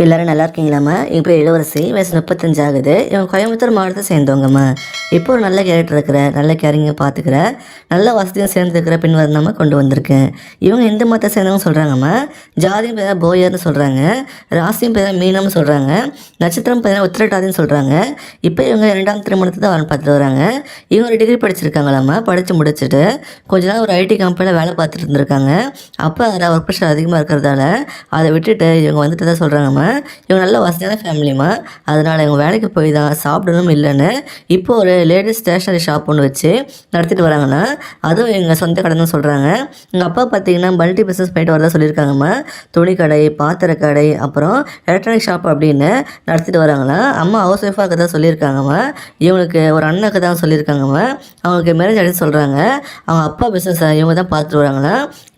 எல்லாரும் நல்லா இருக்கீங்களாம்மா? இப்போ இளவரசி வயசு 35 ஆகுது. இவங்க கோயம்புத்தூர் மாவட்டத்தை சேர்ந்தவங்கம்மா. இப்போ ஒரு நல்ல கேரக்டர் இருக்கிற, நல்ல கேரிங்க பார்த்துக்கிற, நல்ல வசதியும் சேர்ந்துருக்கிற பெண் வரணுமா கொண்டு வந்திருக்கேன். இவங்க எந்த மதத்தை சேர்ந்தவங்க சொல்கிறாங்கம்மா? ஜாதியும் பேர போயர்னு சொல்கிறாங்க, ராசியும் பேர மீனம்னு சொல்கிறாங்க, நட்சத்திரம் பேர உத்திரட்டாதின்னு சொல்கிறாங்க. இப்போ இவங்க 2ஆம் திருமணத்தை தான் வரணும் பார்த்துட்டு வராங்க. இவங்க ஒரு டிகிரி படிச்சிருக்காங்களாம்மா. படித்து முடிச்சுட்டு கொஞ்ச நாள் ஒரு ஐடி கம்பெனியில் வேலை பார்த்துட்டு இருந்திருக்காங்க. அப்போ அதில் ஒர்க் ப்ரெஷர் அதிகமாக இருக்கிறதால அதை விட்டுட்டு இவங்க வந்துட்டு தான் சொல்கிறாங்கம்மா, இவங்க நல்ல வசதியான ஃபேமிலிமா, அதனால் இவங்க வேலைக்கு போய் தான் சாப்பிடணும் இல்லைன்னு இப்போ ஒரு லேடிஸ் ஸ்டேஷ்னரி ஷாப் ஒன்று வச்சு நடத்திட்டு வராங்கன்னா, அதுவும் எங்கள் சொந்த கடைன்னு சொல்கிறாங்க. எங்கள் அப்பா பார்த்தீங்கன்னா மல்டி பிஸ்னஸ் போயிட்டு வரதா சொல்லியிருக்காங்கம்மா. துணி கடை, பாத்திர கடை, அப்புறம் எலக்ட்ரானிக் ஷாப் அப்படின்னு நடத்திட்டு வராங்களா. அம்மா ஹவுஸ் ஒய்ஃபாக தான் சொல்லியிருக்காங்கம்மா. இவங்களுக்கு ஒரு அண்ணனுக்கு தான் சொல்லியிருக்காங்கம்மா. அவங்களுக்கு மேரேஜ் ஆகிட்டு சொல்கிறாங்க. அவங்க அப்பா பிஸ்னஸ் இவங்க தான் பார்த்துட்டு வராங்களா.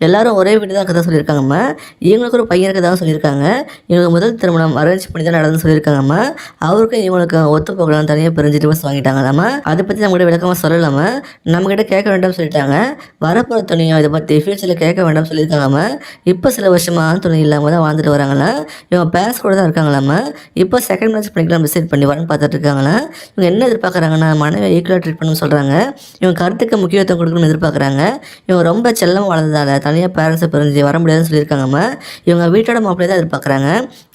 எல்லாரும் ஒரே வீடு தான் கதை சொல்லியிருக்காங்கம்மா. இவங்களுக்கு ஒரு பையனுக்கு தான் சொல்லியிருக்காங்க. இவங்க முதல் திருமணம் அரேஞ்ச் பண்ணி தான் நடந்து சொல்லியிருக்காங்கம்மா. அவருக்கும் இவங்களுக்கு ஒத்து போகலாம், தனியாக பிரிஞ்சு டிவோர்ஸ் வாங்கிட்டாங்களாம்மா. அதை பற்றி நம்மகிட்ட விளக்கமாக சொல்லலாமா, நம்மக்கிட்ட கேட்க வேண்டாம்னு சொல்லிட்டாங்க. வரப்போகிற துணியும் இதை பற்றி ஃபியூச்சரில் கேட்க வேண்டாம்னு சொல்லியிருக்காங்கம்மா. இப்போ சில வருஷமாக துணி இல்லாமல் தான் வாழ்ந்துட்டு வராங்களா. இவங்க பேஸ் கூட தான் இருக்காங்களாம்மா. இப்போ செகண்ட் மேட்ச் பண்ணிக்கலாம் டிசைட் பண்ணி வரன்னு பார்த்துட்டு இருக்காங்களா. இவங்க என்ன எதிர்பார்க்குறாங்கன்னா, மனைவி ஈக்குவலாக ட்ரீட் பண்ணணும்னு சொல்கிறாங்க. இவங்க கருத்துக்கு முக்கியத்துவம் கொடுக்கணும்னு எதிர்பார்க்குறாங்க. இவங்க ரொம்ப செல்லம் வளர்ந்ததால் தனியாக பேரண்ட்ஸை பிரிஞ்சு வர முடியாதுன்னு சொல்லியிருக்காங்கம்மா. இவங்க வீட்டோட மாப்பிள்ளை தான் எதிர்பார்க்குறாங்க.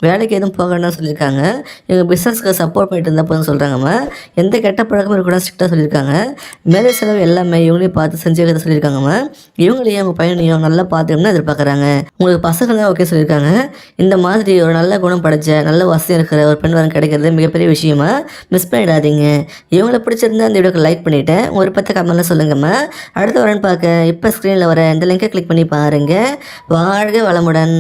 வேலைக்கு எதுவும் போகணும்னு சொல்லியிருக்காங்க. இவங்க பிஸ்னஸ்க்கு சப்போர்ட் பண்ணிட்டு இருந்தால் போதும் சொல்கிறாங்கம்மா. எந்த கெட்ட பழக்கமும் இருக்கக்கூடாது ஸ்ட்ரிக்டாக சொல்லியிருக்காங்க. மேரேஜ் செலவு எல்லாமே இவங்களையும் பார்த்து செஞ்சு வைக்கிறத சொல்லியிருக்காங்கம்மா. இவங்களையும் அவங்க பையனையும் நல்லா பார்த்துக்கணும்னு எதிர்பார்க்குறாங்க. உங்களுக்கு பசங்க தான் ஓகே சொல்லியிருக்காங்க. இந்த மாதிரி ஒரு நல்ல குணம் படைச்ச, நல்ல வசதி இருக்கிற ஒரு பெண் வரம் கிடைக்கிறது மிகப்பெரிய விஷயமா, மிஸ் பண்ணிடாதீங்க. இவங்களை பிடிச்சிருந்தா இந்த வீடியோக்கு லைக் பண்ணிவிட்டேன், ஒரு 10 கமெண்ட்ல சொல்லுங்கம்மா. அடுத்து வரேன்னு பார்க்க இப்போ ஸ்க்ரீனில் வர இந்த லிங்கை கிளிக் பண்ணி பாருங்கள். வாழ்க வளமுடன்.